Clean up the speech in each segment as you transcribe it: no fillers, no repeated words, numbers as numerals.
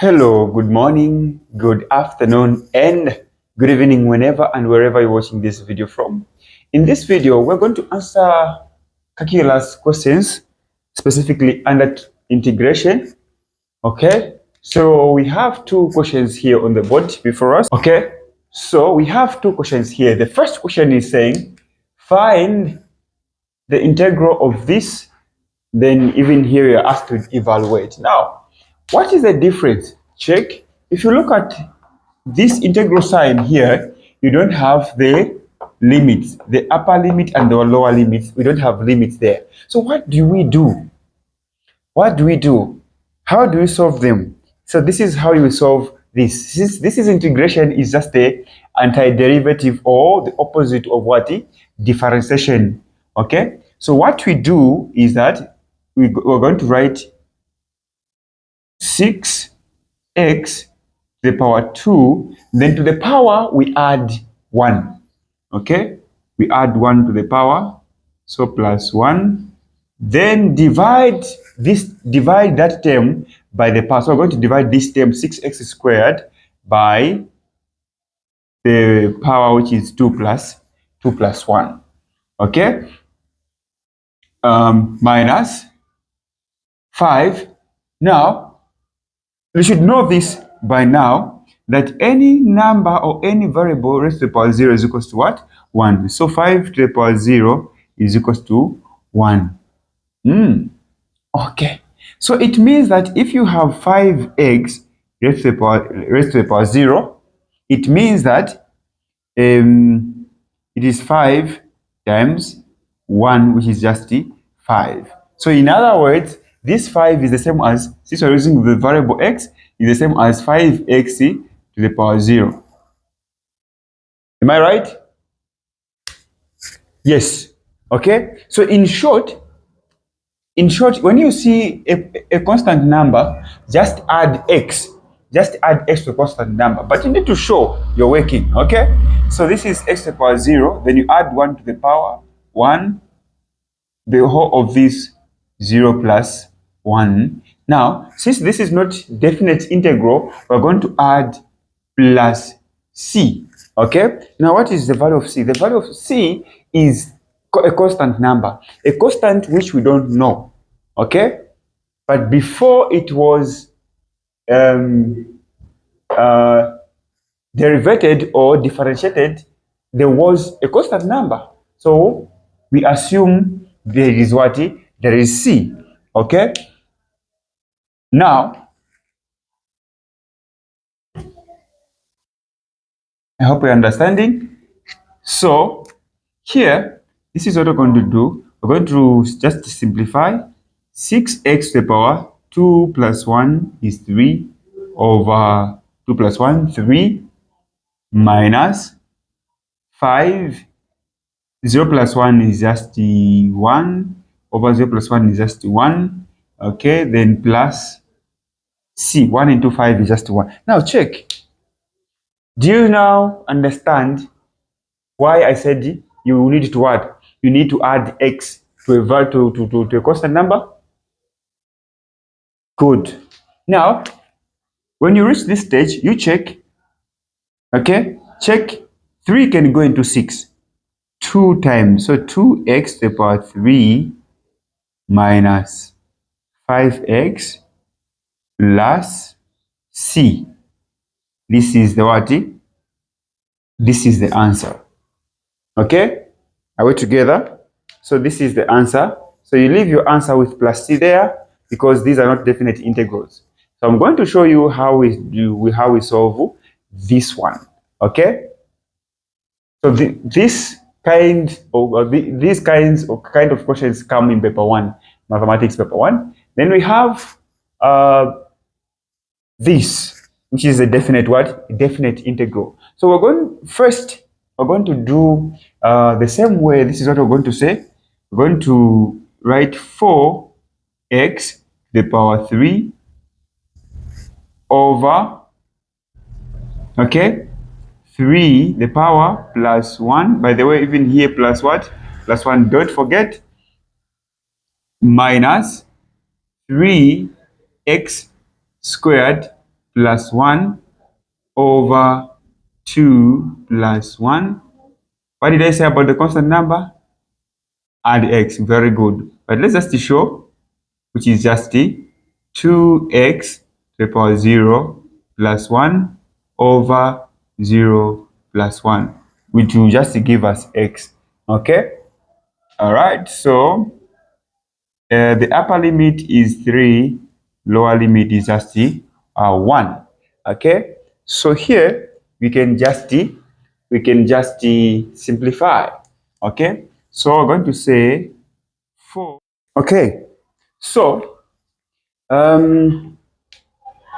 Hello, good morning, good afternoon, and good evening whenever and wherever you're watching this video from. In this video, we're going to answer calculus questions, specifically under integration. Okay, so we have two questions here on the board before us. Okay, so we have two questions here. The first question is saying, find the integral of this. Then even here you're asked to evaluate. Now, what is the difference? Check. If you look at this integral sign here, you don't have the limits, the upper limit and the lower limits. We don't have limits there. So what do we do? What do we do? How do we solve them? So this is how you solve this. This is integration is just the antiderivative or the opposite of what? Differentiation. Okay? So what we do is that we're going to write 6x to the power 2, then to the power we add 1. Okay? We add 1 to the power, so plus 1. Then divide that term by the power. So we're going to divide this term 6x squared by the power, which is 2 plus 1. Okay? Minus 5. Now, you should know this by now, that any number or any variable raised to the power 0 is equals to what? 1. So 5 to the power 0 is equals to 1. Okay. So it means that if you have 5x raised to the power 0, it means that it is 5 times 1, which is just 5. So in other words, this 5 is the same as, since we're using the variable x, is the same as 5x to the power 0. Am I right? Yes. Okay. So in short, when you see a constant number, just add x. Just add x to a constant number. But you need to show you're working. Okay. So this is x to the power 0. Then you add 1 to the power 1. The whole of this 0 plus 1. Now, since this is not definite integral, we're going to add plus c. Okay? Now, what is the value of c? The value of c is a constant number, a constant which we don't know. Okay? But before it was derivated or differentiated, there was a constant number. So we assume there is what? There is c. Okay? Now, I hope you're understanding. So here, this is what we're going to do. We're going to just simplify. 6x to the power 2 plus 1 is 3 over 2 plus 1, 3 minus 5. 0 plus 1 is just 1 over 0 plus 1 is just 1. Okay, then plus c. 1 into 5 is just 1. Now check. Do you now understand why I said you need to add? You need to add x to a constant number? Good. Now, when you reach this stage, you check. Okay? Check. 3 can go into 6. 2 times. So 2x to the power 3 minus 5x plus c. This is the what? This is the answer. Okay? Are we together? So this is the answer. So you leave your answer with plus c there because these are not definite integrals. So I'm going to show you how we solve this one. Okay? So these kinds of questions come in paper 1, mathematics paper 1. Then we have this, which is a definite what? Definite integral. So we're going to do the same way. This is what we're going to say. We're going to write 4x to the power 3 over, okay, 3 the power plus 1. By the way, even here plus what? Plus 1. Don't forget. Minus 3x squared plus 1 over 2 plus 1. What did I say about the constant number? Add x. Very good. But let's just show, which is just 2x to the power 0 plus 1 over 0 plus 1, which will just give us x. Okay? All right. So the upper limit is 3, lower limit is just 1. Okay? So here we can just simplify. Okay? So we're going to say 4. Okay. So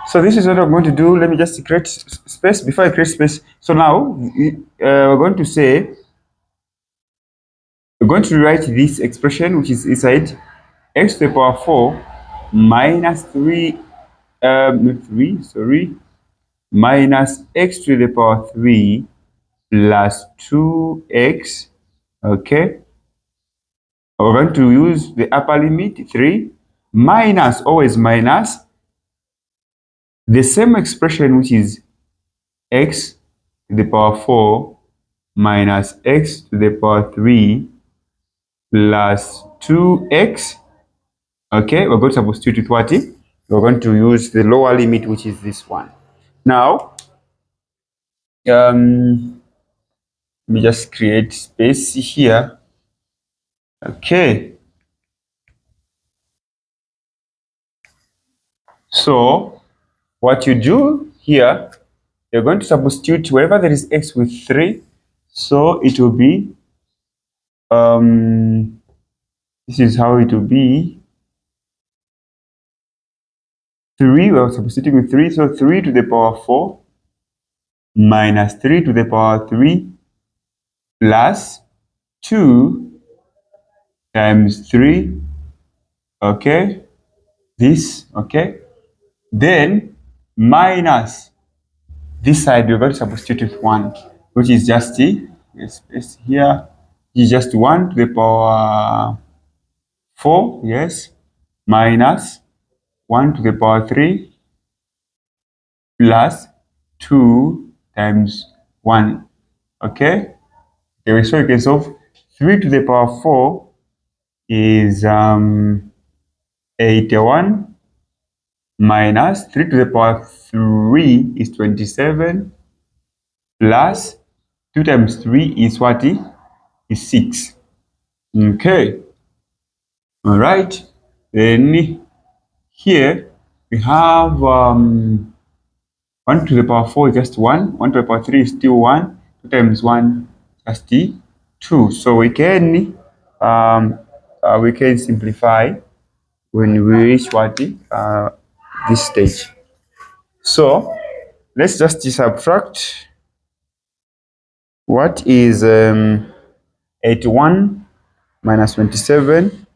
so this is what I'm going to do. Let me just create space before I create space. So now we're going to say, we're going to write this expression, which is inside x to the power 4 minus 3, not 3, sorry, minus x to the power 3 plus 2x. Okay. We're going to use the upper limit, 3, minus, always minus, the same expression, which is x to the power 4 minus x to the power 3 plus 2x. Okay, we're going to substitute with what? We're going to use the lower limit, which is this one. Now, let me just create space here. Okay. So, what you do here, you're going to substitute wherever there is x with 3. So, it will be, this is how it will be. 3, we're substituting with 3. So, 3 to the power 4 minus 3 to the power 3 plus 2 times 3. Okay. This, okay. Then minus this side, we're going to substitute with 1, which is just yes, here is just 1 to the power 4, yes, minus 1 to the power 3 plus 2 times 1. Okay. Okay, so you can solve 3 to the power 4 is 81 minus 3 to the power 3 is 27 plus 2 times 3 is what? Is 6. Okay. All right. Then here we have 1 to the power 4 is just 1. 1 to the power 3 is still 1. 2 times 1 just 2. So we can simplify when we reach what? This stage. So let's just subtract. What is 81 minus 27?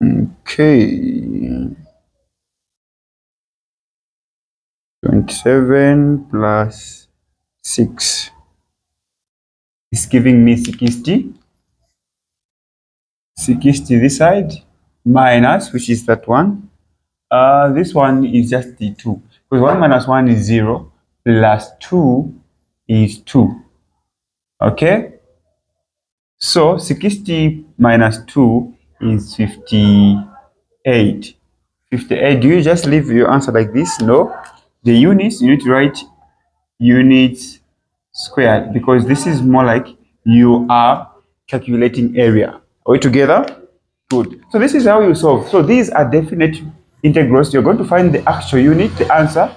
Okay. 27 plus 6 is giving me 60. 60 this side minus, which is that one. This one is just the 2. Because 1 minus 1 is 0 plus 2 is 2. Okay? So 60 minus 2 is 58. 58. Do you just leave your answer like this? No. The units, you need to write units squared, because this is more like you are calculating area. Are we together? Good. So this is how you solve. So these are definite integrals. You're going to find the actual unit, the answer,